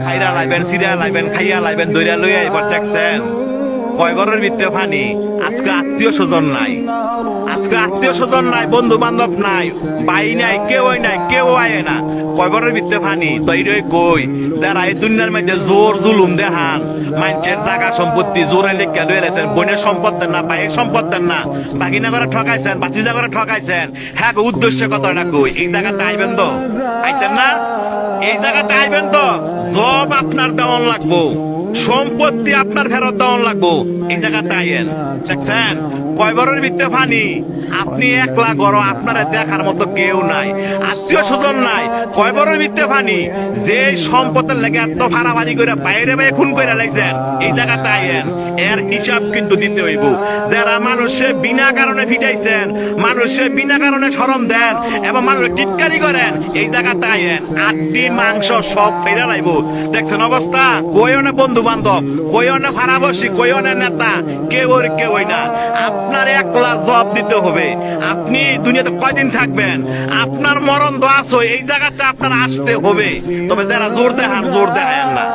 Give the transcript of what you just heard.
খাইরা লাইবেন, Syria লাইবেন, খাইয়া লাইবেন, দইরা লইয়া এবার দেখছেন কয় ঘরের ভিতরে পানি। আজকে আত্মীয় স্বজন নাই, আজকে আত্মীয় স্বজন নাই, বন্ধু বান্ধব নাই, ভাই নাই, কেউই নাই, কেউ আয় না, কয় ঘরের ভিতরে পানি। তৈরি কই যারা এই দুনিয়ার মধ্যে জোর জুলুম দেখান, মানুষের জায়গা সম্পত্তি জোরে লেখা লয়ে রেছেন, বোনের সম্পদ দেন না, ভাইয়ের সম্পদ দেন না, বাগিনা করে ঠকাইছেন, বাচিজা করে ঠকাইছেন, হ্যাঁ উদ্দেশ্য কথাটা কই এই জায়গাটা আইবেন তো, আইতেন না? এই জায়গাটা আইবেন তো, জব আপনার দেওয়ান লাগবো, সম্পত্তি আপনার ফেরত দেওয়ান লাগবো, এই জায়গাটা আইয়েন। দেখছেন কয় বড়ের ভিতরে পানি, আপনি একলা গড়, আপনার দেখার মতো কেউ নাই, আত্মীয় স্বজন নাই, কয় বড়ের ভিতরে পানি। যে সম্পদের লেগে এত ভাড়াভাড়ি করে বাইরে বাইরে খুন করে লাগছেন, এই জায়গাটা আইয়েন, এর হিসাব কিন্তু দিতে হইব। যারা মানুষে বিনা কারণে ফিটাইছেন, মানুষে বিনা কারণে শরম দেন এবং মানুষ টিটকারি করেন, এই জায়গাটা আইয়েন, আড্ডি মাংস সব ফেরা লাইব। দেখছেন অবস্থা, কই অনেক বন্ধু বান্ধব, কই অনেক ভাড়াবসি, কই অনেক নেতা, কেউই না। আপনার একলা জবাব দিতে হবে। আপনি দুনিয়াতে কয়দিন থাকবেন, আপনার মরণ তো আসো, এই জায়গাটা আপনার আসতে হবে। তবে যারা জোর দেখান, জোর দেখায় না।